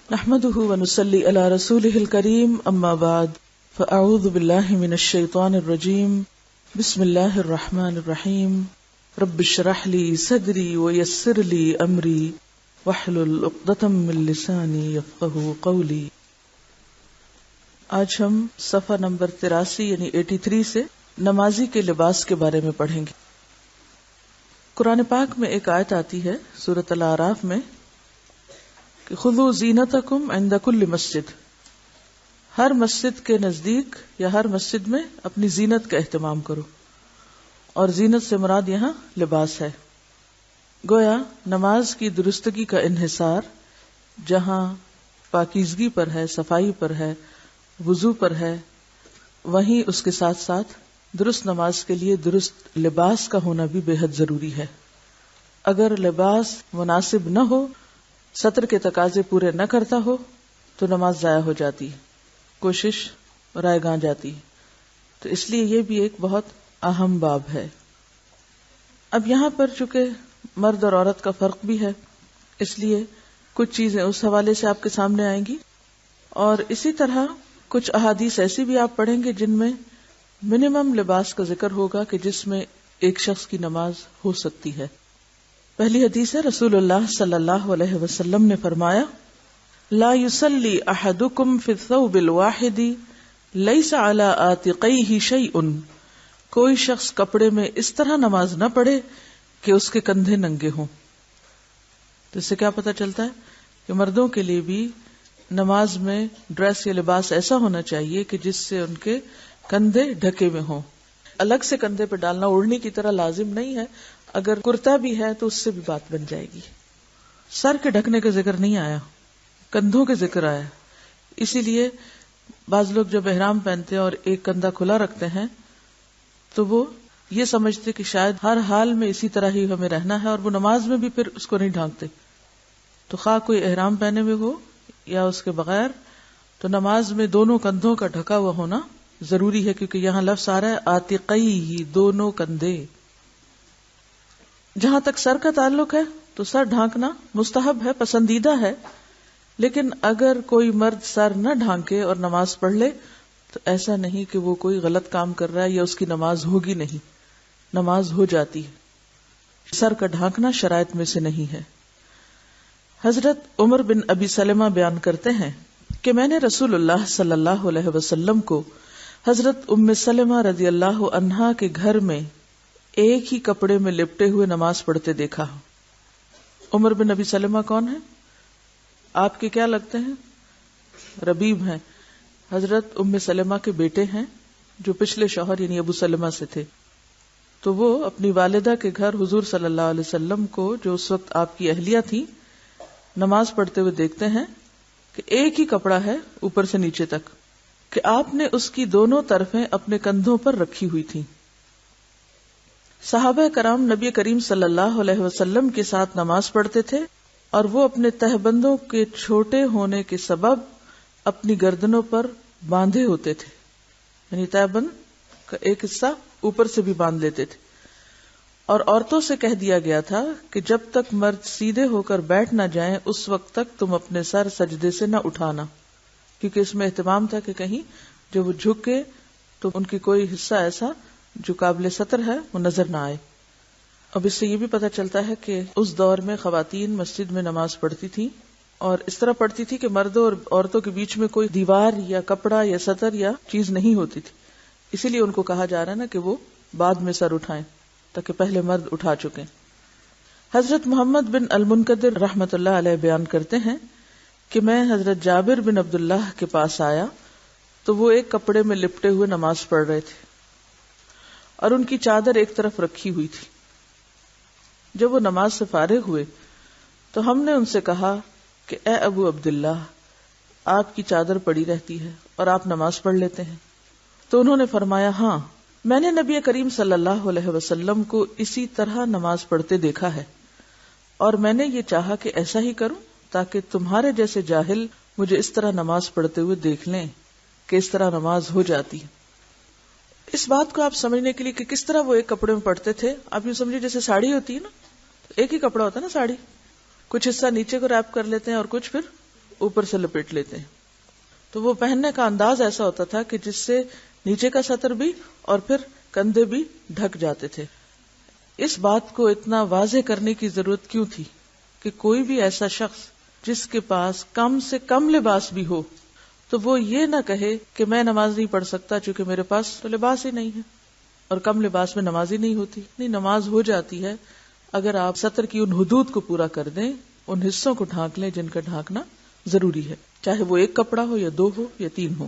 نحمده ونصلي على رسوله الكريم اما بعد فاعوذ بالله من الشيطان الرجيم بسم الله الرحمن الرحيم رب اشرح لي صدري ويسر لي امري واحلل عقدة من لساني يفقهوا قولي۔ آج ہم صفحہ نمبر 83 یعنی 83 سے نمازی کے لباس کے بارے میں پڑھیں گے۔ قرآن پاک میں ایک آیت آتی ہے سورۃ الاعراف میں کہ خذوا زینتکم عند کل مسجد، ہر مسجد کے نزدیک یا ہر مسجد میں اپنی زینت کا اہتمام کرو، اور زینت سے مراد یہاں لباس ہے۔ گویا نماز کی درستگی کا انحصار جہاں پاکیزگی پر ہے، صفائی پر ہے، وضو پر ہے، وہیں اس کے ساتھ ساتھ درست نماز کے لیے درست لباس کا ہونا بھی بے حد ضروری ہے۔ اگر لباس مناسب نہ ہو، سطر کے تقاضے پورے نہ کرتا ہو تو نماز ضائع ہو جاتی ہے، کوشش رائے گاں جاتی ہے۔ تو اس لیے یہ بھی ایک بہت اہم باب ہے۔ اب یہاں پر چونکہ مرد اور عورت کا فرق بھی ہے، اس لیے کچھ چیزیں اس حوالے سے آپ کے سامنے آئیں گی، اور اسی طرح کچھ احادیث ایسی بھی آپ پڑھیں گے جن میں منیمم لباس کا ذکر ہوگا کہ جس میں ایک شخص کی نماز ہو سکتی ہے۔ پہلی حدیث ہے، رسول اللہ صلی اللہ علیہ وسلم نے فرمایا، لا يصلي احدكم في الثوب الواحد ليس على عاتقيه شيء، کوئی شخص کپڑے میں اس طرح نماز نہ پڑھے کہ اس کے کندھے ننگے ہوں۔ تو اس سے کیا پتہ چلتا ہے کہ مردوں کے لیے بھی نماز میں ڈریس یا لباس ایسا ہونا چاہیے کہ جس سے ان کے کندھے ڈھکے ہوئے ہوں۔ الگ سے کندھے پہ ڈالنا اوڑھنی کی طرح لازم نہیں ہے، اگر کرتا بھی ہے تو اس سے بھی بات بن جائے گی۔ سر کے ڈھکنے کا ذکر نہیں آیا، کندھوں کے ذکر آیا۔ اسی لیے بعض لوگ جب احرام پہنتے ہیں اور ایک کندھا کھلا رکھتے ہیں تو وہ یہ سمجھتے کہ شاید ہر حال میں اسی طرح ہی ہمیں رہنا ہے، اور وہ نماز میں بھی پھر اس کو نہیں ڈھانکتے۔ تو خواہ کوئی احرام پہنے ہوئے ہو یا اس کے بغیر، تو نماز میں دونوں کندھوں کا ڈھکا ہوا ہونا ضروری ہے، کیونکہ یہاں لفظ آ رہا ہے عاتقیہ، دونوں کندھے۔ جہاں تک سر کا تعلق ہے تو سر ڈھانکنا مستحب ہے، پسندیدہ ہے، لیکن اگر کوئی مرد سر نہ ڈھانکے اور نماز پڑھ لے تو ایسا نہیں کہ وہ کوئی غلط کام کر رہا ہے یا اس کی نماز ہوگی نہیں، نماز ہو جاتی ہے۔ سر کا ڈھانکنا شرائط میں سے نہیں ہے۔ حضرت عمر بن ابی سلمہ بیان کرتے ہیں کہ میں نے رسول اللہ صلی اللہ علیہ وسلم کو حضرت ام سلمہ رضی اللہ عنہا کے گھر میں ایک ہی کپڑے میں لپٹے ہوئے نماز پڑھتے دیکھا۔ عمر بن ابی سلمہ کون ہے؟ آپ کے کیا لگتے ہیں؟ ربیب ہیں، حضرت ام سلمہ کے بیٹے ہیں جو پچھلے شوہر یعنی ابو سلمہ سے تھے۔ تو وہ اپنی والدہ کے گھر حضور صلی اللہ علیہ وسلم کو، جو اس وقت آپ کی اہلیہ تھی، نماز پڑھتے ہوئے دیکھتے ہیں کہ ایک ہی کپڑا ہے اوپر سے نیچے تک، کہ آپ نے اس کی دونوں طرفیں اپنے کندھوں پر رکھی ہوئی تھی۔ صحابہ کرام نبی کریم صلی اللہ علیہ وسلم کے ساتھ نماز پڑھتے تھے، اور وہ اپنے تہبندوں کے چھوٹے ہونے کے سبب اپنی گردنوں پر باندھے ہوتے تھے، یعنی تہبند کا ایک حصہ اوپر سے بھی باندھ لیتے تھے۔ اور عورتوں سے کہہ دیا گیا تھا کہ جب تک مرد سیدھے ہو کر بیٹھ نہ جائیں اس وقت تک تم اپنے سر سجدے سے نہ اٹھانا، کیونکہ اس میں اہتمام تھا کہ کہیں جب وہ جھکے تو ان کی کوئی حصہ ایسا جو قابل ستر ہے وہ نظر نہ آئے۔ اب اس سے یہ بھی پتہ چلتا ہے کہ اس دور میں خواتین مسجد میں نماز پڑھتی تھیں، اور اس طرح پڑھتی تھی کہ مردوں اور عورتوں کے بیچ میں کوئی دیوار یا کپڑا یا ستر یا چیز نہیں ہوتی تھی۔ اسی لیے ان کو کہا جا رہا ہے نا کہ وہ بعد میں سر اٹھائیں، تاکہ پہلے مرد اٹھا چکیں۔ حضرت محمد بن المنکدر رحمۃ اللہ علیہ بیان کرتے ہیں کہ میں حضرت جابر بن عبداللہ کے پاس آیا تو وہ ایک کپڑے میں لپٹے ہوئے نماز پڑھ رہے تھے، اور ان کی چادر ایک طرف رکھی ہوئی تھی۔ جب وہ نماز سے فارغ ہوئے تو ہم نے ان سے کہا کہ اے ابو عبداللہ، آپ کی چادر پڑی رہتی ہے اور آپ نماز پڑھ لیتے ہیں؟ تو انہوں نے فرمایا، ہاں، میں نے نبی کریم صلی اللہ علیہ وسلم کو اسی طرح نماز پڑھتے دیکھا ہے، اور میں نے یہ چاہا کہ ایسا ہی کروں تاکہ تمہارے جیسے جاہل مجھے اس طرح نماز پڑھتے ہوئے دیکھ لیں کہ اس طرح نماز ہو جاتی ہے۔ اس بات کو آپ سمجھنے کے لیے کہ کس طرح وہ ایک کپڑے میں پڑھتے تھے، آپ یوں سمجھے جیسے ساڑی ہوتی ہے نا، ایک ہی کپڑا ہوتا ہے نا ساڑی، کچھ حصہ نیچے کو ریپ کر لیتے ہیں اور کچھ پھر اوپر سے لپیٹ لیتے ہیں. تو وہ پہننے کا انداز ایسا ہوتا تھا کہ جس سے نیچے کا سطر بھی اور پھر کندھے بھی ڈھک جاتے تھے. اس بات کو اتنا واضح کرنے کی ضرورت کیوں تھی کہ کوئی بھی ایسا شخص جس کے پاس کم سے کم لباس بھی ہو تو وہ یہ نہ کہے کہ میں نماز نہیں پڑھ سکتا چونکہ میرے پاس تو لباس ہی نہیں ہے، اور کم لباس میں نماز ہی نہیں ہوتی. نہیں، نماز ہو جاتی ہے اگر آپ سطر کی ان حدود کو پورا کر دیں، ان حصوں کو ڈھانک لیں جن کا ڈھانکنا ضروری ہے، چاہے وہ ایک کپڑا ہو یا 2 ہو یا 3 ہو.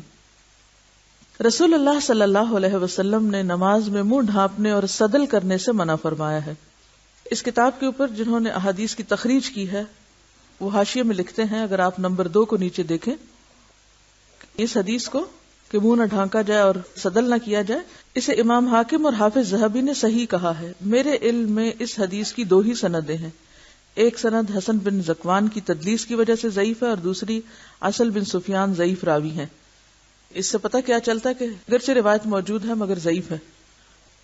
رسول اللہ صلی اللہ علیہ وسلم نے نماز میں منہ ڈھانپنے اور صدل کرنے سے منع فرمایا ہے. اس کتاب کے اوپر جنہوں نے احادیث کی تخریج کی ہے وہ حاشیے میں لکھتے ہیں، اگر آپ نمبر 2 کو نیچے دیکھیں، اس حدیث کو کہ منہ نہ ڈھانکا جائے اور صدل نہ کیا جائے، اسے امام حاکم اور حافظ ذہبی نے صحیح کہا ہے. میرے علم میں اس حدیث کی 2 ہی سندیں ہیں. ایک سند حسن بن ذکوان کی تدلیس کی وجہ سے ضعیف ہے اور دوسری اصل بن سفیان ضعیف راوی ہیں. اس سے پتہ کیا چلتا ہے کہ اگرچہ روایت موجود ہے مگر ضعیف ہے.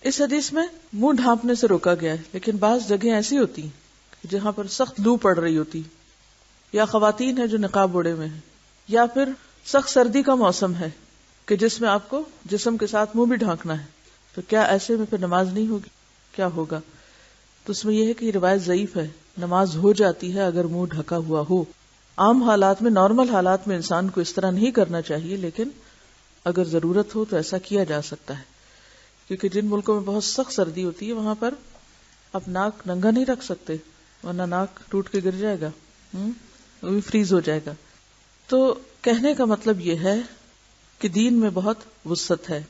اس حدیث میں منہ ڈھانپنے سے روکا گیا ہے، لیکن بعض جگہیں ایسی ہوتی ہیں جہاں پر سخت لو پڑ رہی ہوتی، یا خواتین ہیں جو نقاب اوڑے ہوئے ہیں، یا پھر سخت سردی کا موسم ہے کہ جس میں آپ کو جسم کے ساتھ منہ بھی ڈھانکنا ہے، تو کیا ایسے میں پھر نماز نہیں ہوگی؟ کیا ہوگا؟ تو اس میں یہ ہے کہ یہ روایت ضعیف ہے. نماز ہو جاتی ہے اگر منہ ڈھکا ہوا ہو. عام حالات میں، نارمل حالات میں انسان کو اس طرح نہیں کرنا چاہیے، لیکن اگر ضرورت ہو تو ایسا کیا جا سکتا ہے. کیونکہ جن ملکوں میں بہت سخت سردی ہوتی ہے وہاں پر آپ ناک ننگا نہیں رکھ سکتے، ورنہ ناک ٹوٹ کے گر جائے گا، وہ بھی فریز ہو جائے گا. تو کہنے کا مطلب یہ ہے کہ دین میں بہت وسعت ہے.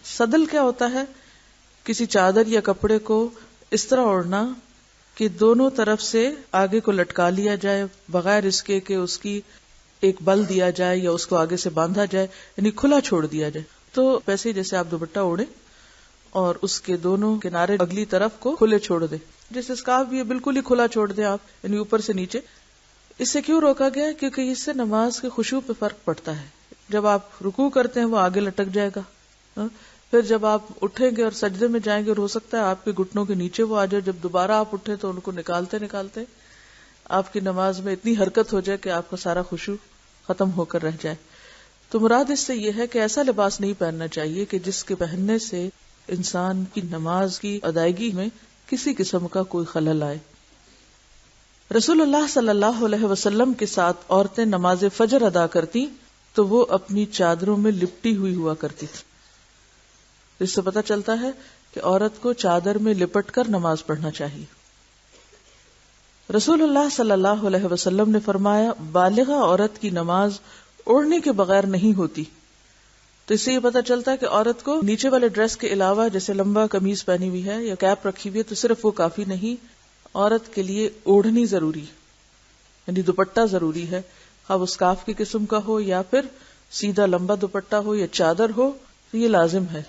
صدل کیا ہوتا ہے؟ کسی چادر یا کپڑے کو اس طرح اوڑھنا کہ دونوں طرف سے آگے کو لٹکا لیا جائے بغیر اس کے کہ اس کی ایک بل دیا جائے یا اس کو آگے سے باندھا جائے، یعنی کھلا چھوڑ دیا جائے. تو ویسے جیسے آپ دوپٹہ اوڑھیں اور اس کے دونوں کنارے اگلی طرف کو کھلے چھوڑ دیں، جیسے اسکارف بھی بالکل ہی کھلا چھوڑ دیں آپ، یعنی اوپر سے نیچے. اس سے کیوں روکا گیا؟ کیونکہ اس سے نماز کے خشوع پہ فرق پڑتا ہے. جب آپ رکوع کرتے ہیں وہ آگے لٹک جائے گا، پھر جب آپ اٹھیں گے اور سجدے میں جائیں گے اور ہو سکتا ہے آپ کے گھٹنوں کے نیچے وہ آ جائے، جب دوبارہ آپ اٹھیں تو ان کو نکالتے نکالتے آپ کی نماز میں اتنی حرکت ہو جائے کہ آپ کا سارا خشوع ختم ہو کر رہ جائے. تو مراد اس سے یہ ہے کہ ایسا لباس نہیں پہننا چاہیے کہ جس کے پہننے سے انسان کی نماز کی ادائیگی میں کسی قسم کا کوئی خلل آئے. رسول اللہ صلی اللہ علیہ وسلم کے ساتھ عورتیں نماز فجر ادا کرتی تو وہ اپنی چادروں میں لپٹی ہوئی ہوا کرتی تھی. اس سے پتہ چلتا ہے کہ عورت کو چادر میں لپٹ کر نماز پڑھنا چاہیے. رسول اللہ صلی اللہ علیہ وسلم نے فرمایا، بالغہ عورت کی نماز اوڑھنے کے بغیر نہیں ہوتی. تو اس سے یہ پتہ چلتا ہے کہ عورت کو نیچے والے ڈریس کے علاوہ جیسے لمبا قمیض پہنی ہوئی ہے یا کیپ رکھی ہوئی ہے تو صرف وہ کافی نہیں، عورت کے لیے اوڑھنی ضروری، یعنی دوپٹہ ضروری ہے، اب اس اسکارف کی قسم کا ہو یا پھر سیدھا لمبا دوپٹہ ہو یا چادر ہو، تو یہ لازم ہے.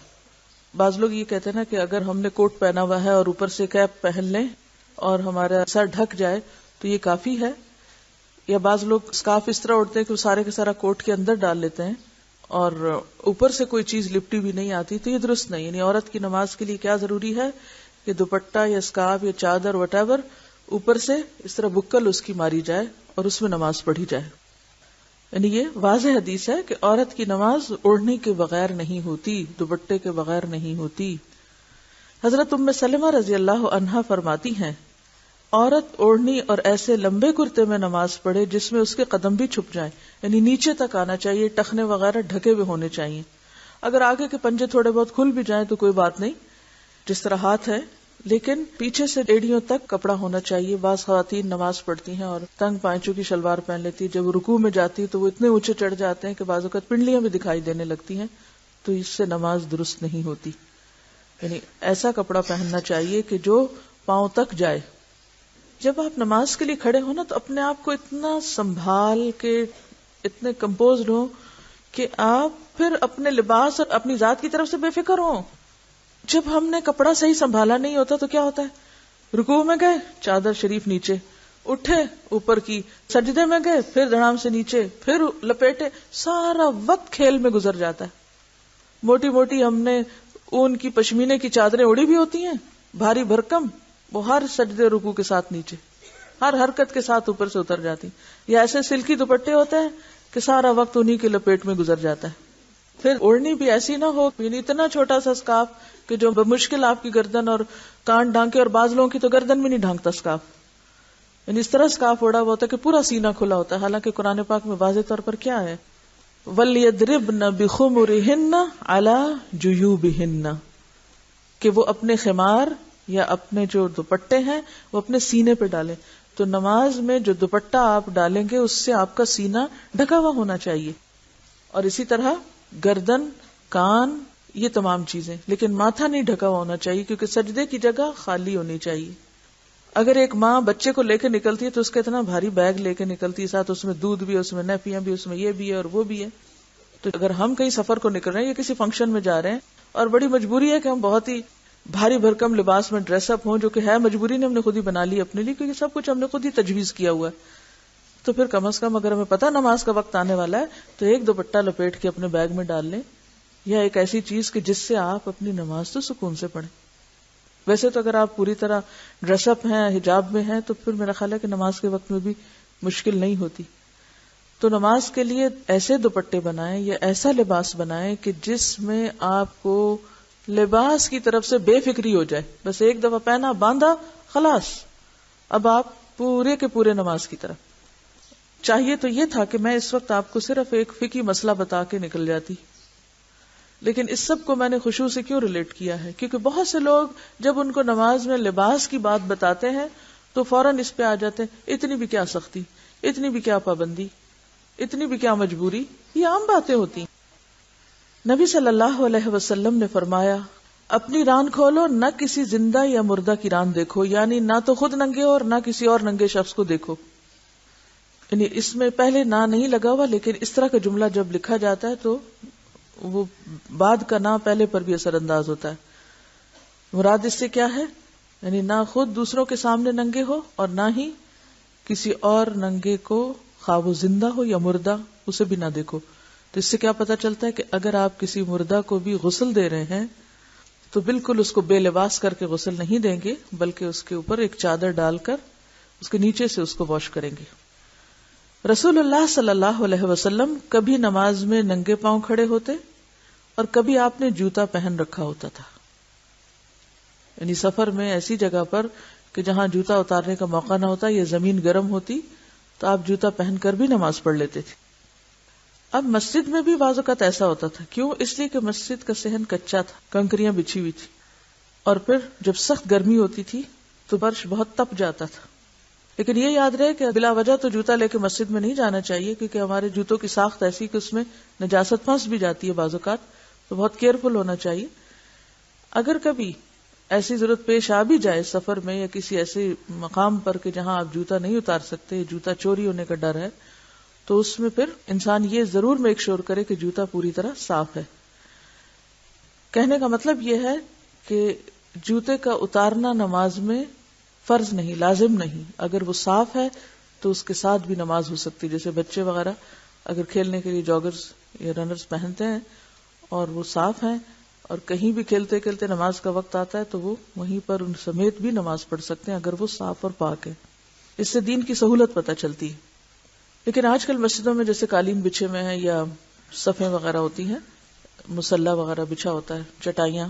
بعض لوگ یہ کہتے ہیں نا کہ اگر ہم نے کوٹ پہنا ہوا ہے اور اوپر سے کیپ پہن لیں اور ہمارا سر ڈھک جائے تو یہ کافی ہے. یا بعض لوگ اسکارف اس طرح اوڑھتے ہیں کہ وہ سارے کا سارا کوٹ کے اندر ڈال لیتے ہیں اور اوپر سے کوئی چیز لپٹی بھی نہیں آتی، تو یہ درست نہیں. یعنی عورت کی نماز کے لیے کیا ضروری ہے کہ دوپٹہ یا اسکارف یا چادر وٹ ایور اوپر سے اس طرح بکل اس کی ماری جائے اور اس میں نماز پڑھی جائے. یعنی یہ واضح حدیث ہے کہ عورت کی نماز اوڑھنے کے بغیر نہیں ہوتی، دوپٹے کے بغیر نہیں ہوتی. حضرت ام سلمہ رضی اللہ عنہا فرماتی ہیں، عورت اوڑھنی اور ایسے لمبے کرتے میں نماز پڑھے جس میں اس کے قدم بھی چھپ جائیں، یعنی نیچے تک آنا چاہیے، ٹخنے وغیرہ ڈھکے ہوئے ہونے چاہیے. اگر آگے کے پنجے تھوڑے بہت کھل بھی جائیں تو کوئی بات نہیں، جس طرح ہاتھ ہے، لیکن پیچھے سے ایڑیوں تک کپڑا ہونا چاہیے. بعض خواتین نماز پڑھتی ہیں اور تنگ پائچوں کی شلوار پہن لیتی، جب رکوع میں جاتی تو وہ اتنے اونچے چڑھ جاتے ہیں کہ بعض اوقات پنڈلیاں بھی دکھائی دینے لگتی ہیں، تو اس سے نماز درست نہیں ہوتی. یعنی ایسا کپڑا پہننا چاہیے کہ جو پاؤں تک جائے. جب آپ نماز کے لیے کھڑے ہو نا تو اپنے آپ کو اتنا سنبھال کے اتنے کمپوزڈ ہو کہ آپ پھر اپنے لباس اور اپنی ذات کی طرف سے بے فکر ہوں. جب ہم نے کپڑا صحیح سنبھالا نہیں ہوتا تو کیا ہوتا ہے، رکوع میں گئے چادر شریف نیچے، اٹھے اوپر کی، سجدے میں گئے پھر دھڑام سے نیچے، پھر لپیٹے، سارا وقت کھیل میں گزر جاتا ہے. موٹی موٹی ہم نے اون کی پشمینے کی چادریں اڑی بھی ہوتی ہیں، بھاری بھرکم، وہ ہر سجدے رکوع کے ساتھ نیچے. ہر حرکت کے ساتھ اوپر سے اتر جاتی. یا ایسے سلکی دوپٹے ہوتے ہیں کہ سارا وقت انہی کی لپیٹ میں گزر جاتا ہے. پھر اوڑھنی بھی ایسی نہ ہو، یعنی اتنا چھوٹا سا اسکارف کہ جو بمشکل آپ کی گردن اور کان ڈھانکے، اور بعض لوگوں کی تو گردن بھی نہیں ڈھانکتا اسکارف، یعنی اس طرح اسکارف اوڑا ہوا ہوتا ہے کہ پورا سینہ کھلا ہوتا ہے. حالانکہ قرآن پاک میں واضح طور پر کیا ہے، وَلْيَضْرِبْنَ بِخُمُرِهِنَّ عَلَى جُيُوبِهِنَّ، کہ وہ اپنے خمار یا اپنے جو دوپٹے ہیں وہ اپنے سینے پہ ڈالیں. تو نماز میں جو دوپٹہ آپ ڈالیں گے اس سے آپ کا سینہ ڈھکا ہوا ہونا چاہیے، اور اسی طرح گردن، کان، یہ تمام چیزیں. لیکن ماتھا نہیں ڈھکا ہوا ہونا چاہیے کیونکہ سجدے کی جگہ خالی ہونی چاہیے. اگر ایک ماں بچے کو لے کے نکلتی ہے تو اس کا اتنا بھاری بیگ لے کے نکلتی ہے، ساتھ اس میں دودھ بھی، اس میں نیپیاں بھی، اس میں یہ بھی ہے اور وہ بھی ہے. تو اگر ہم کہیں سفر کو نکل رہے ہیں یا کسی فنکشن میں جا رہے ہیں اور بڑی مجبوری ہے کہ ہم بہت ہی بھاری بھرکم لباس میں ڈریس اپ ہوں، جو کہ ہے مجبوری نے ہم نے خود ہی بنا لی اپنے لیے، کیونکہ سب کچھ ہم نے خود ہی تجویز کیا ہوا ہے، تو پھر کم از کم اگر ہمیں پتہ نماز کا وقت آنے والا ہے تو ایک دوپٹہ لپیٹ کے اپنے بیگ میں ڈال لیں، یا ایک ایسی چیز کہ جس سے آپ اپنی نماز تو سکون سے پڑھیں. ویسے تو اگر آپ پوری طرح ڈریس اپ ہیں، حجاب میں ہیں، تو پھر میرا خیال ہے کہ نماز کے وقت میں بھی مشکل نہیں ہوتی. تو نماز کے لیے ایسے دوپٹے بنائیں یا ایسا لباس بنائیں کہ جس میں آپ کو لباس کی طرف سے بے فکری ہو جائے، بس ایک دفعہ پہنا، باندھا، خلاص اب آپ پورے کے پورے نماز کی طرف. چاہیے تو یہ تھا کہ میں اس وقت آپ کو صرف ایک فقہی مسئلہ بتا کے نکل جاتی، لیکن اس سب کو میں نے خشوع سے کیوں ریلیٹ کیا ہے، کیونکہ بہت سے لوگ جب ان کو نماز میں لباس کی بات بتاتے ہیں تو فوراً اس پہ آ جاتے ہیں، اتنی بھی کیا سختی، اتنی بھی کیا پابندی، اتنی بھی کیا مجبوری، یہ عام باتیں ہوتی ہیں. نبی صلی اللہ علیہ وسلم نے فرمایا، اپنی ران کھولو، نہ کسی زندہ یا مردہ کی ران دیکھو، یعنی نہ تو خود ننگے ہو اور نہ کسی اور ننگے شخص کو دیکھو. یعنی اس میں پہلے نہ نہیں لگا ہوا، لیکن اس طرح کا جملہ جب لکھا جاتا ہے تو وہ بعد کا نہ پہلے پر بھی اثر انداز ہوتا ہے. مراد اس سے کیا ہے، یعنی نہ خود دوسروں کے سامنے ننگے ہو اور نہ ہی کسی اور ننگے کو، خواہ وہ زندہ ہو یا مردہ، اسے بھی نہ دیکھو. تو اس سے کیا پتا چلتا ہے کہ اگر آپ کسی مردہ کو بھی غسل دے رہے ہیں تو بالکل اس کو بے لباس کر کے غسل نہیں دیں گے، بلکہ اس کے اوپر ایک چادر ڈال کر اس کے نیچے سے اس کو واش کریں گے. رسول اللہ صلی اللہ علیہ وسلم کبھی نماز میں ننگے پاؤں کھڑے ہوتے اور کبھی آپ نے جوتا پہن رکھا ہوتا تھا، یعنی سفر میں ایسی جگہ پر کہ جہاں جوتا اتارنے کا موقع نہ ہوتا یا زمین گرم ہوتی تو آپ جوتا پہن کر بھی نماز پڑھ لیتے تھے. اب مسجد میں بھی بعض اوقات ایسا ہوتا تھا، کیوں؟ اس لیے کہ مسجد کا صحن کچا تھا، کنکریاں بچھی ہوئی تھی، اور پھر جب سخت گرمی ہوتی تھی تو فرش بہت تپ جاتا تھا. لیکن یہ یاد رہے کہ بلا وجہ تو جوتا لے کے مسجد میں نہیں جانا چاہیے، کیونکہ ہمارے جوتوں کی ساخت ایسی کہ اس میں نجاست پھنس بھی جاتی ہے بعض اوقات، تو بہت کیئرفل ہونا چاہیے. اگر کبھی ایسی ضرورت پیش آ بھی جائے سفر میں یا کسی ایسے مقام پر کہ جہاں آپ جوتا نہیں اتار سکتے، جوتا چوری ہونے کا ڈر ہے، تو اس میں پھر انسان یہ ضرور میک شور کرے کہ جوتا پوری طرح صاف ہے. کہنے کا مطلب یہ ہے کہ جوتے کا اتارنا نماز میں فرض نہیں، لازم نہیں. اگر وہ صاف ہے تو اس کے ساتھ بھی نماز ہو سکتی، جیسے بچے وغیرہ اگر کھیلنے کے لیے جاگرز یا رنرز پہنتے ہیں اور وہ صاف ہیں اور کہیں بھی کھیلتے کھیلتے نماز کا وقت آتا ہے تو وہ وہیں پر ان سمیت بھی نماز پڑھ سکتے ہیں اگر وہ صاف اور پاک ہے. اس سے دین کی سہولت پتہ چلتی ہے. لیکن آج کل مسجدوں میں جیسے قالین بچھے ہوئے ہیں یا صفیں وغیرہ ہوتی ہیں، مصلی وغیرہ بچھا ہوتا ہے، چٹائیاں،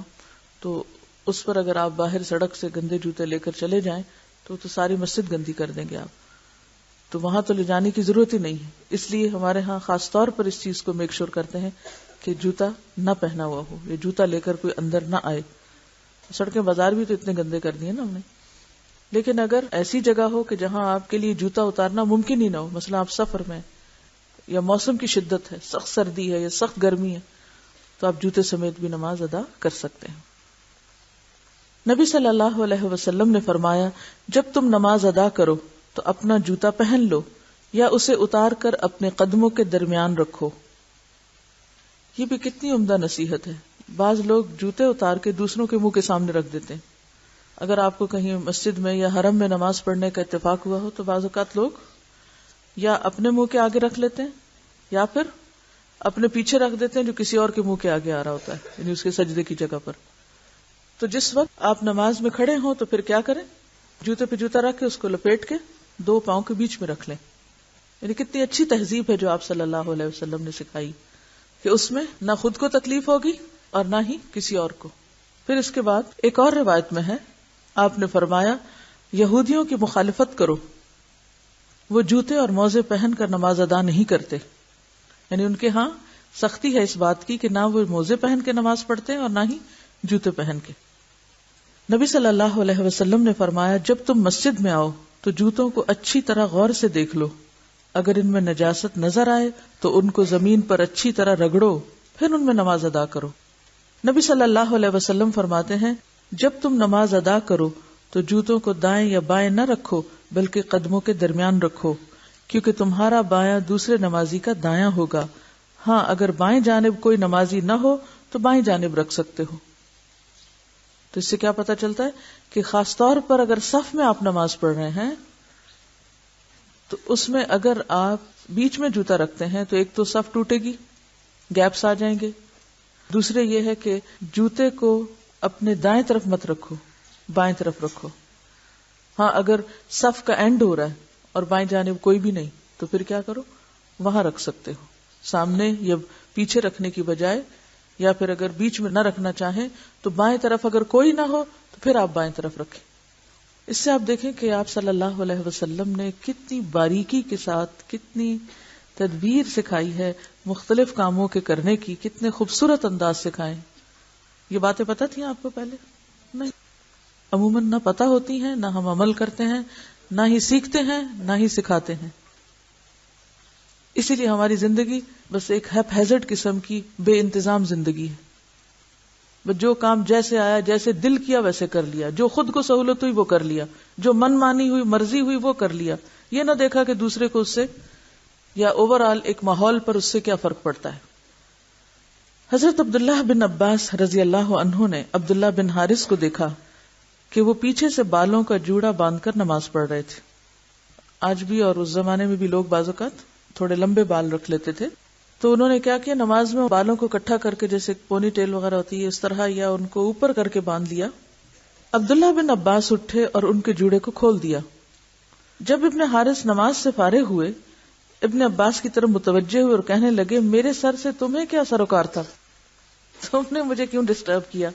تو اس پر اگر آپ باہر سڑک سے گندے جوتے لے کر چلے جائیں تو ساری مسجد گندی کر دیں گے آپ، تو وہاں تو لے جانے کی ضرورت ہی نہیں ہے. اس لیے ہمارے ہاں خاص طور پر اس چیز کو میک شور کرتے ہیں کہ جوتا نہ پہنا ہوا ہو یا جوتا لے کر کوئی اندر نہ آئے. سڑکیں بازار بھی تو اتنے گندے کر دیے نا ہم نے. لیکن اگر ایسی جگہ ہو کہ جہاں آپ کے لیے جوتا اتارنا ممکن ہی نہ ہو، مثلا آپ سفر میں یا موسم کی شدت ہے، سخت سردی ہے یا سخت گرمی ہے، تو آپ جوتے سمیت بھی نماز ادا کر سکتے ہیں. نبی صلی اللہ علیہ وسلم نے فرمایا، جب تم نماز ادا کرو تو اپنا جوتا پہن لو یا اسے اتار کر اپنے قدموں کے درمیان رکھو. یہ بھی کتنی عمدہ نصیحت ہے. بعض لوگ جوتے اتار کے دوسروں کے منہ کے سامنے رکھ دیتے ہیں. اگر آپ کو کہیں مسجد میں یا حرم میں نماز پڑھنے کا اتفاق ہوا ہو تو بعض اوقات لوگ یا اپنے منہ کے آگے رکھ لیتے ہیں یا پھر اپنے پیچھے رکھ دیتے ہیں جو کسی اور کے منہ کے آگے آ رہا ہوتا ہے، یعنی اس کے سجدے کی جگہ پر. تو جس وقت آپ نماز میں کھڑے ہوں تو پھر کیا کریں؟ جوتے پہ جوتا رکھ کے اس کو لپیٹ کے دو پاؤں کے بیچ میں رکھ لیں. یعنی کتنی اچھی تہذیب ہے جو آپ صلی اللہ علیہ وسلم نے سکھائی کہ اس میں نہ خود کو تکلیف ہوگی اور نہ ہی کسی اور کو. پھر اس کے بعد ایک اور روایت میں ہے آپ نے فرمایا یہودیوں کی مخالفت کرو، وہ جوتے اور موزے پہن کر نماز ادا نہیں کرتے. یعنی ان کے ہاں سختی ہے اس بات کی کہ نہ وہ موزے پہن کے نماز پڑھتے ہیں اور نہ ہی جوتے پہن کے. نبی صلی اللہ علیہ وسلم نے فرمایا جب تم مسجد میں آؤ تو جوتوں کو اچھی طرح غور سے دیکھ لو، اگر ان میں نجاست نظر آئے تو ان کو زمین پر اچھی طرح رگڑو، پھر ان میں نماز ادا کرو. نبی صلی اللہ علیہ وسلم فرماتے ہیں جب تم نماز ادا کرو تو جوتوں کو دائیں یا بائیں نہ رکھو بلکہ قدموں کے درمیان رکھو، کیونکہ تمہارا بایاں دوسرے نمازی کا دایاں ہوگا. ہاں اگر بائیں جانب کوئی نمازی نہ ہو تو بائیں جانب رکھ سکتے ہو. تو اس سے کیا پتہ چلتا ہے کہ خاص طور پر اگر صف میں آپ نماز پڑھ رہے ہیں تو اس میں اگر آپ بیچ میں جوتا رکھتے ہیں تو ایک تو صف ٹوٹے گی، گیپس آ جائیں گے. دوسرے یہ ہے کہ جوتے کو اپنے دائیں طرف مت رکھو، بائیں طرف رکھو. ہاں اگر صف کا اینڈ ہو رہا ہے اور بائیں جانب کوئی بھی نہیں تو پھر کیا کرو، وہاں رکھ سکتے ہو، سامنے یا پیچھے رکھنے کی بجائے. یا پھر اگر بیچ میں نہ رکھنا چاہیں تو بائیں طرف اگر کوئی نہ ہو تو پھر آپ بائیں طرف رکھیں. اس سے آپ دیکھیں کہ آپ صلی اللہ علیہ وسلم نے کتنی باریکی کے ساتھ کتنی تدبیر سکھائی ہے مختلف کاموں کے کرنے کی، کتنے خوبصورت انداز سکھائے. یہ باتیں پتہ تھیں آپ کو پہلے؟ نہیں، عموماً نہ پتہ ہوتی ہیں، نہ ہم عمل کرتے ہیں، نہ ہی سیکھتے ہیں، نہ ہی سکھاتے ہیں. اسی لیے ہماری زندگی بس ایک ہیپ ہیزرڈ قسم کی بے انتظام زندگی ہے. بس جو کام جیسے آیا، جیسے دل کیا ویسے کر لیا، جو خود کو سہولت ہوئی وہ کر لیا، جو من مانی ہوئی، مرضی ہوئی وہ کر لیا. یہ نہ دیکھا کہ دوسرے کو اس سے یا اوور آل ایک ماحول پر اس سے کیا فرق پڑتا ہے. حضرت عبداللہ بن عباس رضی اللہ عنہ نے عبداللہ بن حارث کو دیکھا کہ وہ پیچھے سے بالوں کا جوڑا باندھ کر نماز پڑھ رہے تھے. آج بھی اور اس زمانے میں بھی لوگ بعض اوقات تھوڑے لمبے بال رکھ لیتے تھے. تو انہوں نے کیا کیا، نماز میں بالوں کو اکٹھا کر کے جیسے پونی ٹیل وغیرہ ہوتی ہے اس طرح، یا ان کو اوپر کر کے باندھ لیا. عبداللہ بن عباس اٹھے اور ان کے جوڑے کو کھول دیا. جب ابن حارث نماز سے فارغ ہوئے ابن عباس کی طرف متوجہ ہوئے اور کہنے لگے میرے سر سے تمہیں کیا سروکار تھا، تم نے مجھے کیوں ڈسٹرب کیا.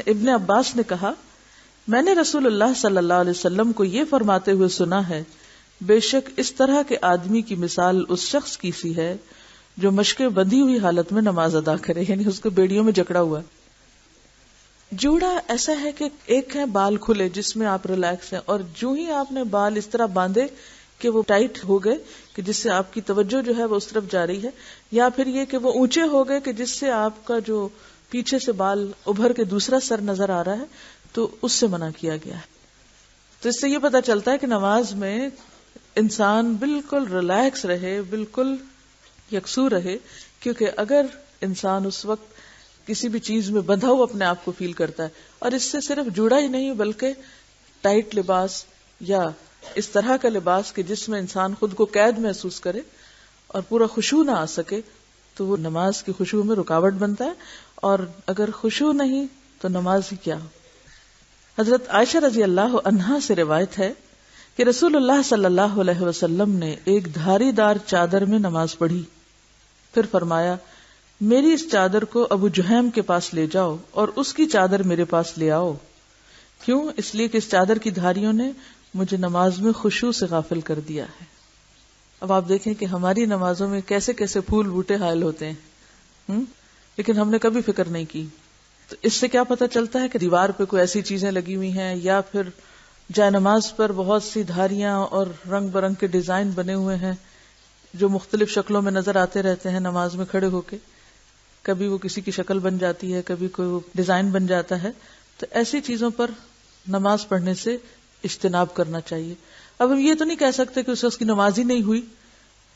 ابن عباس نے کہا میں نے رسول اللہ صلی اللہ علیہ وسلم کو یہ فرماتے ہوئے سنا ہے بے شک اس طرح کے آدمی کی مثال اس شخص کی سی ہے جو مشقیں بندھی ہوئی حالت میں نماز ادا کرے، یعنی اس کو بیڑیوں میں جکڑا ہوا. جوڑا ایسا ہے کہ ایک ہے بال کھلے جس میں آپ ریلیکس ہیں، اور جو ہی آپ نے بال اس طرح باندھے کہ وہ ٹائٹ ہو گئے کہ جس سے آپ کی توجہ جو ہے وہ اس طرف جا رہی ہے، یا پھر یہ کہ وہ اونچے ہو گئے کہ جس سے آپ کا جو پیچھے سے بال ابھر کے دوسرا سر نظر آ رہا ہے، تو اس سے منع کیا گیا ہے. تو اس سے یہ پتہ چلتا ہے کہ نماز میں انسان بالکل ریلیکس رہے، بالکل یکسو رہے، کیونکہ اگر انسان اس وقت کسی بھی چیز میں بندھا ہوا اپنے آپ کو فیل کرتا ہے، اور اس سے صرف جوڑا ہی نہیں بلکہ ٹائٹ لباس یا اس طرح کا لباس کہ جس میں انسان خود کو قید محسوس کرے اور پورا خشوع نہ آ سکے، تو وہ نماز کی خشوع میں رکاوٹ بنتا ہے. اور اگر خشوع نہیں تو نماز ہی کیا. حضرت عائشہ رضی اللہ عنہا سے روایت ہے کہ رسول اللہ صلی اللہ علیہ وسلم نے ایک دھاری دار چادر میں نماز پڑھی، پھر فرمایا میری اس چادر کو ابو جہیم کے پاس لے جاؤ اور اس کی چادر میرے پاس لے آؤ. کیوں؟ اس لیے کہ اس چادر کی دھاریوں نے مجھے نماز میں خشوع سے غافل کر دیا ہے. اب آپ دیکھیں کہ ہماری نمازوں میں کیسے کیسے پھول بوٹے حائل ہوتے ہیں، لیکن ہم نے کبھی فکر نہیں کی. تو اس سے کیا پتہ چلتا ہے کہ دیوار پہ کوئی ایسی چیزیں لگی ہوئی ہیں، یا پھر جائے نماز پر بہت سی دھاریاں اور رنگ برنگ کے ڈیزائن بنے ہوئے ہیں جو مختلف شکلوں میں نظر آتے رہتے ہیں نماز میں کھڑے ہو کے. کبھی وہ کسی کی شکل بن جاتی ہے، کبھی کوئی ڈیزائن بن جاتا ہے. تو ایسی چیزوں پر نماز پڑھنے سے اجتناب کرنا چاہیے. اب ہم یہ تو نہیں کہہ سکتے کہ اس وقت کی نماز ہی نہیں ہوئی،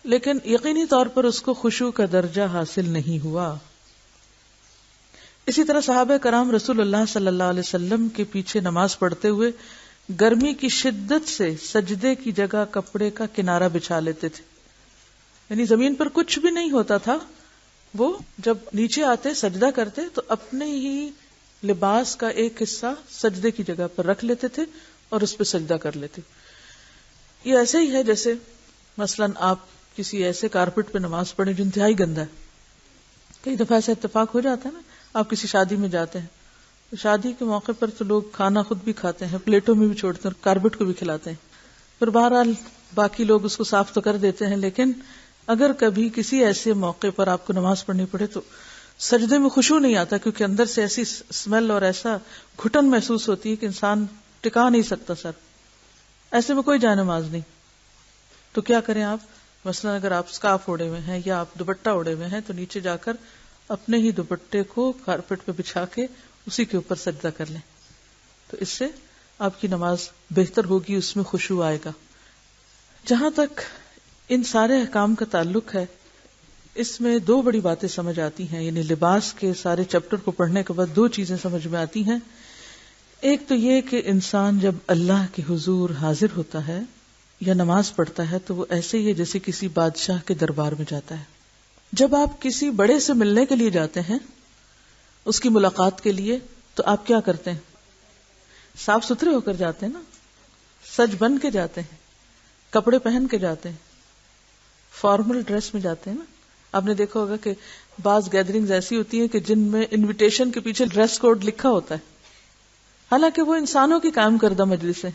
لیکن یقینی طور پر اس کو خشوع کا درجہ حاصل نہیں ہوا. اسی طرح صحابہ کرام رسول اللہ صلی اللہ علیہ وسلم کے پیچھے نماز پڑھتے ہوئے گرمی کی شدت سے سجدے کی جگہ کپڑے کا کنارہ بچھا لیتے تھے. یعنی زمین پر کچھ بھی نہیں ہوتا تھا، وہ جب نیچے آتے سجدہ کرتے تو اپنے ہی لباس کا ایک حصہ سجدے کی جگہ پر رکھ لیتے تھے اور اس پہ سجدہ کر لیتے. یہ ایسے ہی ہے جیسے مثلاً آپ کسی ایسے کارپٹ پہ نماز پڑھیں جو انتہائی گندا ہے. کئی دفعہ ایسا اتفاق ہو جاتا ہے نا, آپ کسی شادی میں جاتے ہیں تو شادی کے موقع پر تو لوگ کھانا خود بھی کھاتے ہیں, پلیٹوں میں بھی چھوڑتے ہیں اور کارپٹ کو بھی کھلاتے ہیں. پھر بہرحال باقی لوگ اس کو صاف تو کر دیتے ہیں, لیکن اگر کبھی کسی ایسے موقع پر آپ کو نماز پڑھنی پڑے تو سجدے میں خشوع نہیں آتا, کیونکہ اندر سے ایسی اسمیل اور ایسا گھٹن محسوس ہوتی ہے کہ انسان ٹکا نہیں سکتا سر. ایسے میں کوئی جائے نماز نہیں. تو کیا کریں آپ, مثلا اگر آپ اسکارف اوڑے ہوئے ہیں یا آپ دوپٹہ اوڑے ہوئے ہیں تو نیچے جا کر اپنے ہی دوپٹے کو کارپیٹ پہ بچھا کے اسی کے اوپر سجدہ کر لیں, تو اس سے آپ کی نماز بہتر ہوگی, اس میں خشوع آئے گا. جہاں تک ان سارے احکام کا تعلق ہے, اس میں دو بڑی باتیں سمجھ آتی ہیں. یعنی لباس کے سارے چیپٹر کو پڑھنے کے بعد دو چیزیں سمجھ میں آتی ہیں. ایک تو یہ کہ انسان جب اللہ کے حضور حاضر ہوتا ہے یا نماز پڑھتا ہے تو وہ ایسے ہی ہے جیسے کسی بادشاہ کے دربار میں جاتا ہے. جب آپ کسی بڑے سے ملنے کے لیے جاتے ہیں, اس کی ملاقات کے لیے, تو آپ کیا کرتے ہیں؟ صاف ستھرے ہو کر جاتے ہیں نا, سج بن کے جاتے ہیں, کپڑے پہن کے جاتے ہیں, فارمل ڈریس میں جاتے ہیں نا. آپ نے دیکھا ہوگا کہ بعض گیدرنگز ایسی ہوتی ہیں کہ جن میں انویٹیشن کے پیچھے ڈریس کوڈ لکھا ہوتا ہے, حالانکہ وہ انسانوں کی قائم کردہ مجلس ہے.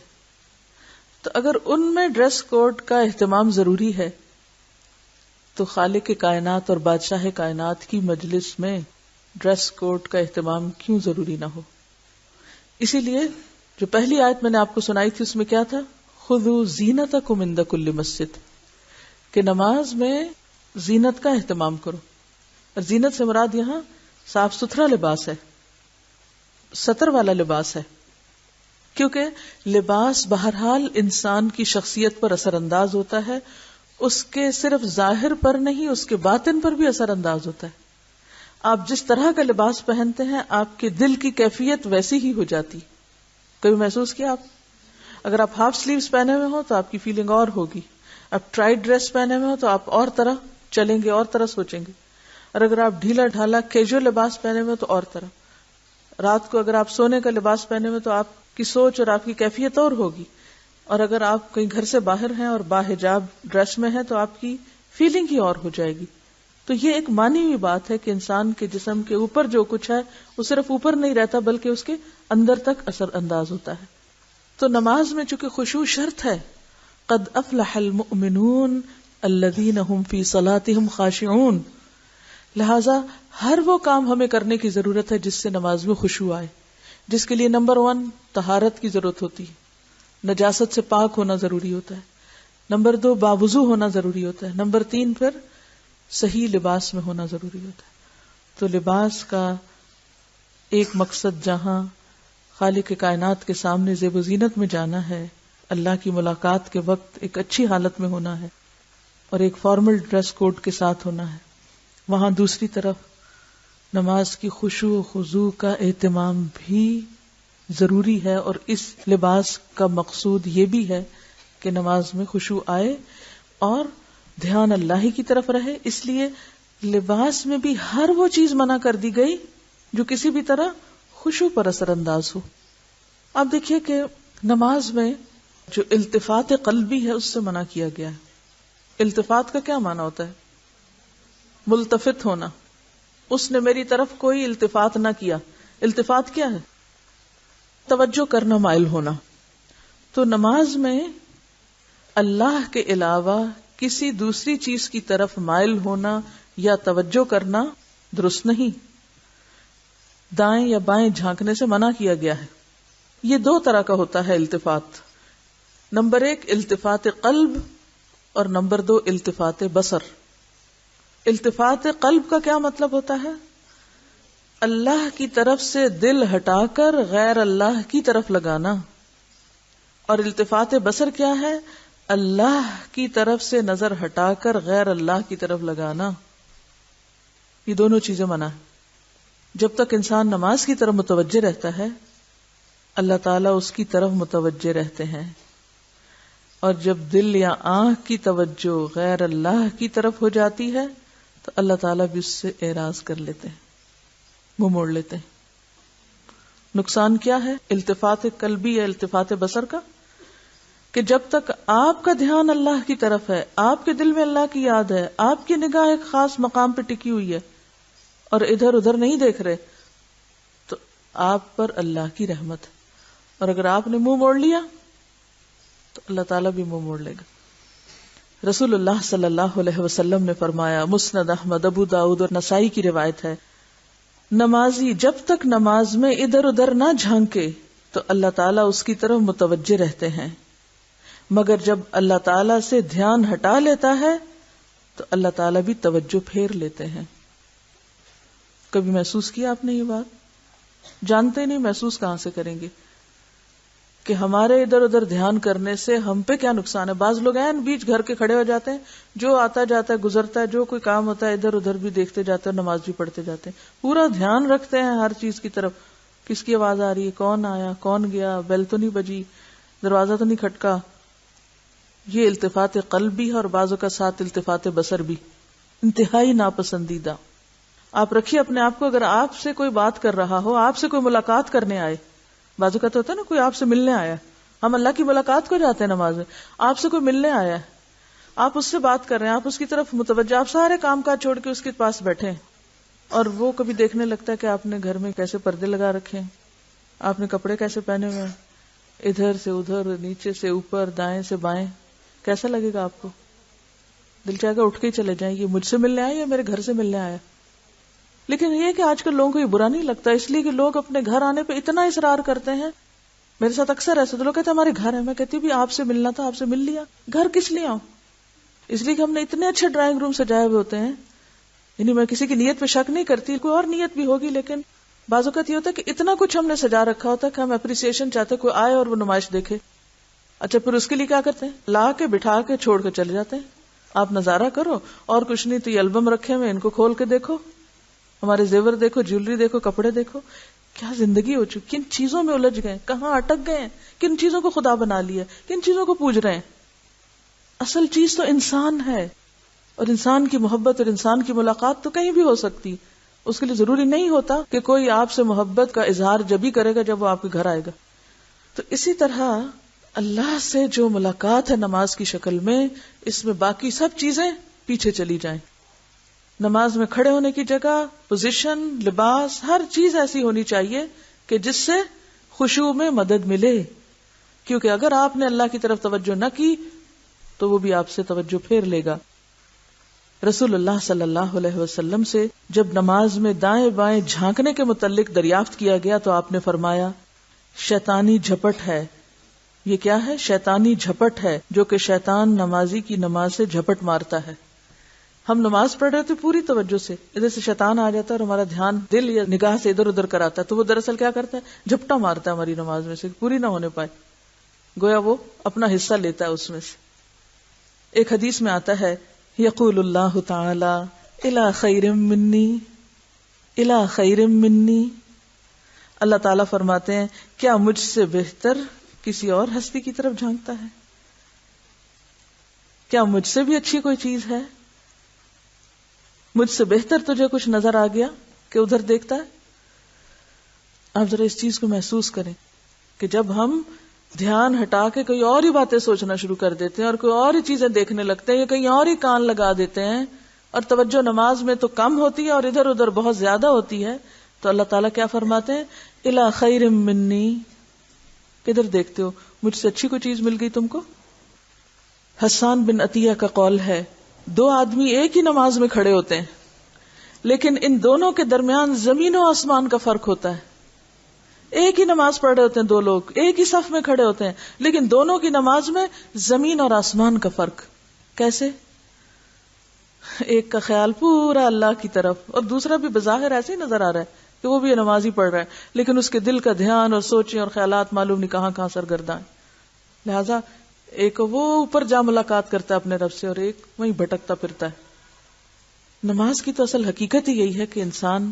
تو اگر ان میں ڈریس کوڈ کا اہتمام ضروری ہے تو خالق کائنات اور بادشاہ کائنات کی مجلس میں ڈریس کوڈ کا اہتمام کیوں ضروری نہ ہو؟ اسی لیے جو پہلی آیت میں نے آپ کو سنائی تھی اس میں کیا تھا؟ خذوا زینتکم عند کل مسجد, کہ نماز میں زینت کا اہتمام کرو. اور زینت سے مراد یہاں صاف ستھرا لباس ہے, ستر والا لباس ہے, کیونکہ لباس بہرحال انسان کی شخصیت پر اثر انداز ہوتا ہے. اس کے صرف ظاہر پر نہیں, اس کے باطن پر بھی اثر انداز ہوتا ہے. آپ جس طرح کا لباس پہنتے ہیں آپ کے دل کی کیفیت ویسی ہی ہو جاتی. کبھی محسوس کیا آپ؟ اگر آپ ہاف سلیوز پہنے ہوئے ہوں تو آپ کی فیلنگ اور ہوگی, آپ ٹائٹ ڈریس پہنے ہوئے ہوں تو آپ اور طرح چلیں گے, اور طرح سوچیں گے. اور اگر آپ ڈھیلا ڈھالا کیجول لباس پہنے ہوئے تو اور طرح. رات کو اگر آپ سونے کا لباس پہنے ہوئے تو آپ کی سوچ اور آپ کی کیفیت اور ہوگی. اور اگر آپ کہیں گھر سے باہر ہیں اور باحجاب ڈریس میں ہیں تو آپ کی فیلنگ ہی اور ہو جائے گی. تو یہ ایک مانی ہوئی بات ہے کہ انسان کے جسم کے اوپر جو کچھ ہے وہ صرف اوپر نہیں رہتا بلکہ اس کے اندر تک اثر انداز ہوتا ہے. تو نماز میں چونکہ خشوع شرط ہے, قد افلح المؤمنون الذین هم فی صلاتهم خاشعون, لہذا ہر وہ کام ہمیں کرنے کی ضرورت ہے جس سے نماز میں خشوع آئے, جس کے لیے نمبر 1 طہارت کی ضرورت ہوتی ہے, نجاست سے پاک ہونا ضروری ہوتا ہے. نمبر 2 باوضو ہونا ضروری ہوتا ہے. نمبر 3 پھر صحیح لباس میں ہونا ضروری ہوتا ہے. تو لباس کا ایک مقصد جہاں خالق کائنات کے سامنے زیب و زینت میں جانا ہے, اللہ کی ملاقات کے وقت ایک اچھی حالت میں ہونا ہے اور ایک فارمل ڈریس کوڈ کے ساتھ ہونا ہے, وہاں دوسری طرف نماز کی خشوع و خضوع کا اہتمام بھی ضروری ہے. اور اس لباس کا مقصود یہ بھی ہے کہ نماز میں خشوع آئے اور دھیان اللہ ہی کی طرف رہے. اس لیے لباس میں بھی ہر وہ چیز منع کر دی گئی جو کسی بھی طرح خشوع پر اثر انداز ہو. آپ دیکھیے کہ نماز میں جو التفات قلبی ہے اس سے منع کیا گیا ہے. التفات کا کیا معنی ہوتا ہے؟ ملتفت ہونا. اس نے میری طرف کوئی التفات نہ کیا. التفات کیا ہے؟ توجہ کرنا, مائل ہونا. تو نماز میں اللہ کے علاوہ کسی دوسری چیز کی طرف مائل ہونا یا توجہ کرنا درست نہیں. دائیں یا بائیں جھانکنے سے منع کیا گیا ہے. یہ 2 طرح کا ہوتا ہے التفات. نمبر 1 التفات قلب اور نمبر 2 التفات بصر. التفات قلب کا کیا مطلب ہوتا ہے؟ اللہ کی طرف سے دل ہٹا کر غیر اللہ کی طرف لگانا. اور التفات بصر کیا ہے؟ اللہ کی طرف سے نظر ہٹا کر غیر اللہ کی طرف لگانا. یہ دونوں چیزیں منع ہے. جب تک انسان نماز کی طرف متوجہ رہتا ہے اللہ تعالیٰ اس کی طرف متوجہ رہتے ہیں, اور جب دل یا آنکھ کی توجہ غیر اللہ کی طرف ہو جاتی ہے تو اللہ تعالیٰ بھی اس سے اعراض کر لیتے ہیں, منہ موڑ لیتے ہیں. نقصان کیا ہے التفات قلبی یا التفات بصر کا؟ کہ جب تک آپ کا دھیان اللہ کی طرف ہے، آپ کے دل میں اللہ کی یاد ہے، آپ کی نگاہ ایک خاص مقام پہ ٹکی ہوئی ہے اور ادھر ادھر نہیں دیکھ رہے، تو آپ پر اللہ کی رحمت ہے. اور اگر آپ نے منہ موڑ لیا تو اللہ تعالیٰ بھی منہ موڑ لے گا. رسول اللہ صلی اللہ علیہ وسلم نے فرمایا، مسند احمد، ابو داؤد اور نسائی کی روایت ہے، نمازی جب تک نماز میں ادھر ادھر نہ جھانکے تو اللہ تعالیٰ اس کی طرف متوجہ رہتے ہیں، مگر جب اللہ تعالیٰ سے دھیان ہٹا لیتا ہے تو اللہ تعالیٰ بھی توجہ پھیر لیتے ہیں. کبھی محسوس کیا آپ نے یہ بات؟ جانتے نہیں، محسوس کہاں سے کریں گے کہ ہمارے ادھر ادھر دھیان کرنے سے ہم پہ کیا نقصان ہے. بعض لوگ ہیں بیچ گھر کے کھڑے ہو جاتے ہیں، جو آتا جاتا ہے گزرتا ہے، جو کوئی کام ہوتا ہے ادھر ادھر بھی دیکھتے جاتے ہیں، نماز بھی پڑھتے جاتے ہیں، پورا دھیان رکھتے ہیں ہر چیز کی طرف، کس کی آواز آ رہی ہے، کون آیا، کون گیا، بیل تو نہیں بجی، دروازہ تو نہیں کھٹکا. یہ التفات قلب بھی ہے اور بعضوں کا ساتھ التفات بصر بھی، انتہائی ناپسندیدہ. آپ رکھیے اپنے آپ کو، اگر آپ سے کوئی بات کر رہا ہو، آپ سے کوئی ملاقات کرنے آئے، بازو کا تو ہوتا ہے نا کوئی آپ سے ملنے آیا، ہم اللہ کی ملاقات کو جاتے ہیں نماز میں، آپ سے کوئی ملنے آیا ہے، آپ اس سے بات کر رہے ہیں، آپ اس کی طرف متوجہ، آپ سارے کام کاج چھوڑ کے اس کے پاس بیٹھے ہیں، اور وہ کبھی دیکھنے لگتا ہے کہ آپ نے گھر میں کیسے پردے لگا رکھے ہیں، آپ نے کپڑے کیسے پہنے ہوئے ہیں، ادھر سے ادھر، نیچے سے اوپر، دائیں سے بائیں، کیسا لگے گا آپ کو؟ دل چاہے گا اٹھ کے ہی چلے جائیں، یہ مجھ سے ملنے آیا یا میرے گھر سے ملنے آیا. لیکن یہ کہ آج کل لوگوں کو یہ برا نہیں لگتا، اس لیے کہ لوگ اپنے گھر آنے پہ اتنا اصرار کرتے ہیں. میرے ساتھ اکثر ایسا تو لوگ کہتے ہیں ہمارے گھر ہے، میں کہتی ہوں بھی آپ سے ملنا تھا، آپ سے مل لیا. گھر کس لیے آؤں؟ اس لیے کہ ہم نے اتنے اچھے ڈرائنگ روم سجائے ہوئے ہوتے ہیں. یعنی میں کسی کی نیت پہ شک نہیں کرتی، کوئی اور نیت بھی ہوگی، لیکن بعض اوقات یہ ہوتا ہے کہ اتنا کچھ ہم نے سجا رکھا ہوتا ہے کہ ہم اپریسیشن چاہتے کوئی آئے اور وہ نمائش دیکھے. اچھا پھر اس کے لیے کیا کرتے ہیں؟ لا کے بٹھا کے چھوڑ کے چلے جاتے ہیں. آپ نظارہ کرو، اور کچھ نہیں تو یہ البم رکھے ہوئے، ان کو کھول کے دیکھو، ہمارے زیور دیکھو، جیولری دیکھو، کپڑے دیکھو. کیا زندگی ہو چکی، کن چیزوں میں الجھ گئے، کہاں اٹک گئے ہیں، کن چیزوں کو خدا بنا لیا، کن چیزوں کو پوج رہے ہیں. اصل چیز تو انسان ہے، اور انسان کی محبت اور انسان کی ملاقات تو کہیں بھی ہو سکتی. اس کے لیے ضروری نہیں ہوتا کہ کوئی آپ سے محبت کا اظہار جب ہی کرے گا جب وہ آپ کے گھر آئے گا. تو اسی طرح اللہ سے جو ملاقات ہے نماز کی شکل میں، اس میں باقی سب چیزیں پیچھے چلی جائیں. نماز میں کھڑے ہونے کی جگہ، پوزیشن، لباس، ہر چیز ایسی ہونی چاہیے کہ جس سے خشوع میں مدد ملے. کیونکہ اگر آپ نے اللہ کی طرف توجہ نہ کی تو وہ بھی آپ سے توجہ پھیر لے گا. رسول اللہ صلی اللہ علیہ وسلم سے جب نماز میں دائیں بائیں جھانکنے کے متعلق دریافت کیا گیا تو آپ نے فرمایا، شیطانی جھپٹ ہے. یہ کیا ہے؟ شیطانی جھپٹ ہے، جو کہ شیطان نمازی کی نماز سے جھپٹ مارتا ہے. ہم نماز پڑھ رہے تھے پوری توجہ سے، ادھر سے شیطان آ جاتا ہے اور ہمارا دھیان دل یا نگاہ سے ادھر ادھر کراتا ہے، تو وہ دراصل کیا کرتا ہے؟ جھپٹا مارتا ہے ہماری نماز میں سے، پوری نہ ہونے پائے، گویا وہ اپنا حصہ لیتا ہے اس میں سے. ایک حدیث میں آتا ہے، یقول اللہ تعالی الی خیر منی، الی خیر منی، اللہ تعالیٰ فرماتے ہیں کیا مجھ سے بہتر کسی اور ہستی کی طرف جھانکتا ہے؟ کیا مجھ سے بھی اچھی کوئی چیز ہے؟ مجھ سے بہتر تجھے کچھ نظر آ گیا کہ ادھر دیکھتا ہے؟ آپ ذرا اس چیز کو محسوس کریں کہ جب ہم دھیان ہٹا کے کوئی اور ہی باتیں سوچنا شروع کر دیتے ہیں اور کوئی اور ہی چیزیں دیکھنے لگتے ہیں یا کہیں اور ہی کان لگا دیتے ہیں اور توجہ نماز میں تو کم ہوتی ہے اور ادھر ادھر بہت زیادہ ہوتی ہے، تو اللہ تعالیٰ کیا فرماتے ہیں؟ الی خیر منی، کدھر دیکھتے ہو؟ مجھ سے اچھی کوئی چیز مل گئی تم کو؟ حسان بن عطیہ کا قول ہے، دو آدمی ایک ہی نماز میں کھڑے ہوتے ہیں لیکن ان دونوں کے درمیان زمین و آسمان کا فرق ہوتا ہے. ایک ہی نماز پڑھ رہے ہوتے ہیں دو لوگ، ایک ہی صف میں کھڑے ہوتے ہیں، لیکن دونوں کی نماز میں زمین اور آسمان کا فرق. کیسے؟ ایک کا خیال پورا اللہ کی طرف اور دوسرا بھی بظاہر ایسے ہی نظر آ رہا ہے کہ وہ بھی نماز ہی پڑھ رہا ہے، لیکن اس کے دل کا دھیان اور سوچیں اور خیالات معلوم نہیں کہاں کہاں سرگرداں ہیں. لہذا ایک وہ اوپر جا ملاقات کرتا ہے اپنے رب سے اور ایک وہیں بھٹکتا پھرتا ہے. نماز کی تو اصل حقیقت ہی یہی ہے کہ انسان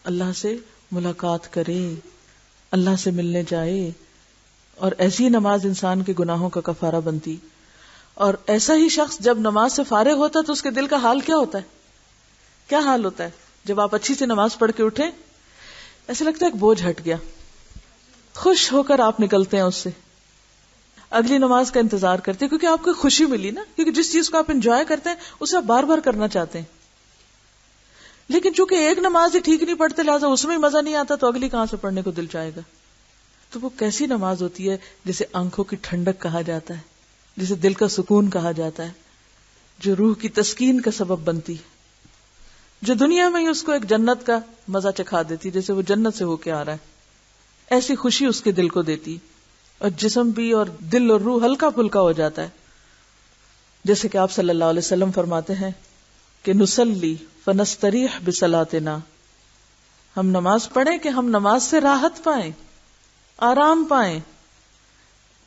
اللہ سے ملاقات کرے، اللہ سے ملنے جائے، اور ایسی نماز انسان کے گناہوں کا کفارہ بنتی. اور ایسا ہی شخص جب نماز سے فارغ ہوتا ہے تو اس کے دل کا حال کیا ہوتا ہے؟ کیا حال ہوتا ہے جب آپ اچھی سی نماز پڑھ کے اٹھیں؟ ایسا لگتا ہے ایک بوجھ ہٹ گیا، خوش ہو کر آپ نکلتے ہیں اس سے. اگلی نماز کا انتظار کرتے ہیں، کیونکہ آپ کو خوشی ملی نا، کیونکہ جس چیز کو آپ انجوائے کرتے ہیں اسے آپ بار بار کرنا چاہتے ہیں. لیکن چونکہ ایک نماز ہی ٹھیک نہیں پڑھتے، لہٰذا اس میں ہی مزہ نہیں آتا، تو اگلی کہاں سے پڑھنے کو دل چاہے گا. تو وہ کیسی نماز ہوتی ہے جسے آنکھوں کی ٹھنڈک کہا جاتا ہے، جسے دل کا سکون کہا جاتا ہے، جو روح کی تسکین کا سبب بنتی ہے، جو دنیا میں ہی اس کو ایک جنت کا مزہ چکھا دیتی، جیسے وہ جنت سے ہو کے آ رہا ہے. ایسی خوشی اس کے دل کو دیتی، اور جسم بھی اور دل اور روح ہلکا پھلکا ہو جاتا ہے. جیسے کہ آپ صلی اللہ علیہ وسلم فرماتے ہیں کہ نصلی فنستریح بصلاتنا، ہم نماز پڑھیں کہ ہم نماز سے راحت پائیں، آرام پائیں.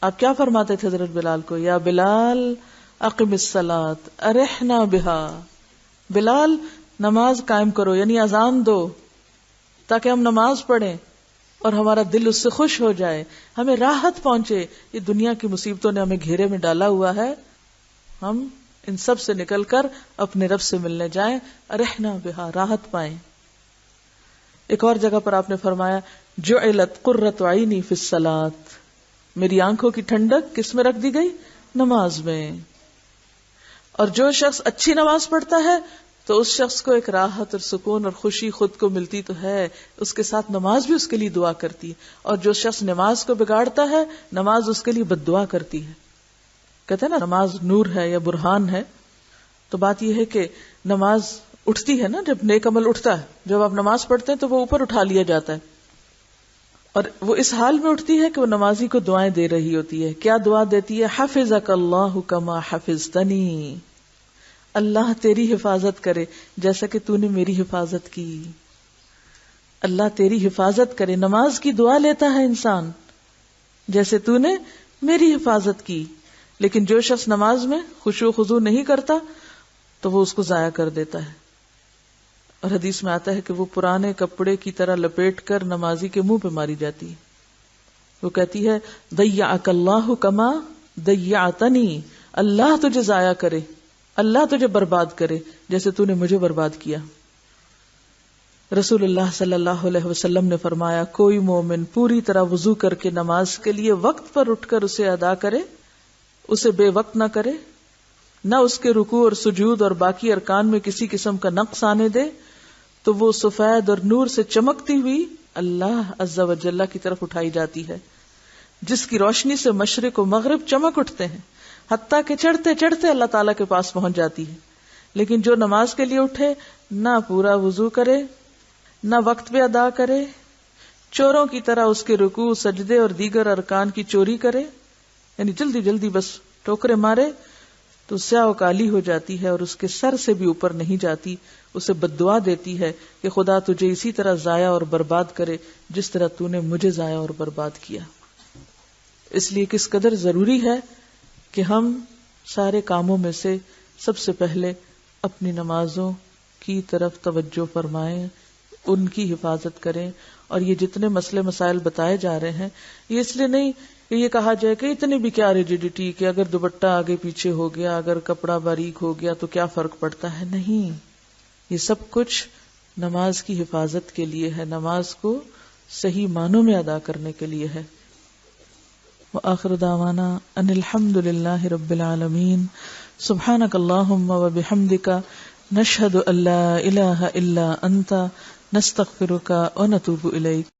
آپ کیا فرماتے تھے حضرت بلال کو؟ یا بلال اقم الصلاۃ ارحنا بہا، بلال نماز قائم کرو، یعنی اذان دو تاکہ ہم نماز پڑھیں اور ہمارا دل اس سے خوش ہو جائے، ہمیں راحت پہنچے. یہ دنیا کی مصیبتوں نے ہمیں گھیرے میں ڈالا ہوا ہے، ہم ان سب سے نکل کر اپنے رب سے ملنے جائیں، ارحنا بہا، راحت پائیں. ایک اور جگہ پر آپ نے فرمایا جعلت قرۃ عینی فی الصلاۃ، میری آنکھوں کی ٹھنڈک کس میں رکھ دی گئی؟ نماز میں. اور جو شخص اچھی نماز پڑھتا ہے تو اس شخص کو ایک راحت اور سکون اور خوشی خود کو ملتی تو ہے، اس کے ساتھ نماز بھی اس کے لیے دعا کرتی ہے. اور جو شخص نماز کو بگاڑتا ہے، نماز اس کے لیے بد دعا کرتی ہے. کہتے ہیں نا نماز نور ہے یا برہان ہے. تو بات یہ ہے کہ نماز اٹھتی ہے نا، جب نیک عمل اٹھتا ہے، جب آپ نماز پڑھتے ہیں تو وہ اوپر اٹھا لیا جاتا ہے، اور وہ اس حال میں اٹھتی ہے کہ وہ نمازی کو دعائیں دے رہی ہوتی ہے. کیا دعا دیتی ہے؟ حفظک اللہ کما حفظتنی، اللہ تیری حفاظت کرے جیسا کہ تو نے میری حفاظت کی. اللہ تیری حفاظت کرے، نماز کی دعا لیتا ہے انسان جیسے تو نے میری حفاظت کی. لیکن جو شخص نماز میں خشوع و خضوع نہیں کرتا تو وہ اس کو ضائع کر دیتا ہے. اور حدیث میں آتا ہے کہ وہ پرانے کپڑے کی طرح لپیٹ کر نمازی کے منہ پہ ماری جاتی ہے. وہ کہتی ہے ضیعک اللہ کما ضیعتنی، اللہ تجھے ضائع کرے، اللہ تجھے برباد کرے جیسے تو نے مجھے برباد کیا. رسول اللہ صلی اللہ علیہ وسلم نے فرمایا کوئی مومن پوری طرح وضو کر کے نماز کے لیے وقت پر اٹھ کر اسے ادا کرے، اسے بے وقت نہ کرے، نہ اس کے رکوع اور سجود اور باقی ارکان میں کسی قسم کا نقص آنے دے، تو وہ سفید اور نور سے چمکتی ہوئی اللہ عز و جل کی طرف اٹھائی جاتی ہے، جس کی روشنی سے مشرق و مغرب چمک اٹھتے ہیں، حتیٰ کہ چڑھتے چڑھتے اللہ تعالیٰ کے پاس پہنچ جاتی ہے. لیکن جو نماز کے لیے اٹھے، نہ پورا وضو کرے، نہ وقت پہ ادا کرے، چوروں کی طرح اس کے رکوع، سجدے اور دیگر ارکان کی چوری کرے، یعنی جلدی جلدی بس ٹوکرے مارے، تو سیاہ و کالی ہو جاتی ہے اور اس کے سر سے بھی اوپر نہیں جاتی. اسے بد دعا دیتی ہے کہ خدا تجھے اسی طرح ضائع اور برباد کرے جس طرح تو نے مجھے ضائع اور برباد کیا. اس لیے کس قدر ضروری ہے کہ ہم سارے کاموں میں سے سب سے پہلے اپنی نمازوں کی طرف توجہ فرمائیں، ان کی حفاظت کریں. اور یہ جتنے مسئلے مسائل بتائے جا رہے ہیں، یہ اس لیے نہیں کہ یہ کہا جائے کہ اتنی بھی کیا ریجیڈیٹی کہ اگر دوپٹہ آگے پیچھے ہو گیا، اگر کپڑا باریک ہو گیا تو کیا فرق پڑتا ہے. نہیں، یہ سب کچھ نماز کی حفاظت کے لیے ہے، نماز کو صحیح معنوں میں ادا کرنے کے لیے ہے. وآخر دعوانا ان الحمد للہ رب العالمین. سبحانک اللہم وبحمدک، نشہد ان لا الہ الا انت، نستغفرک ونتوب الیک.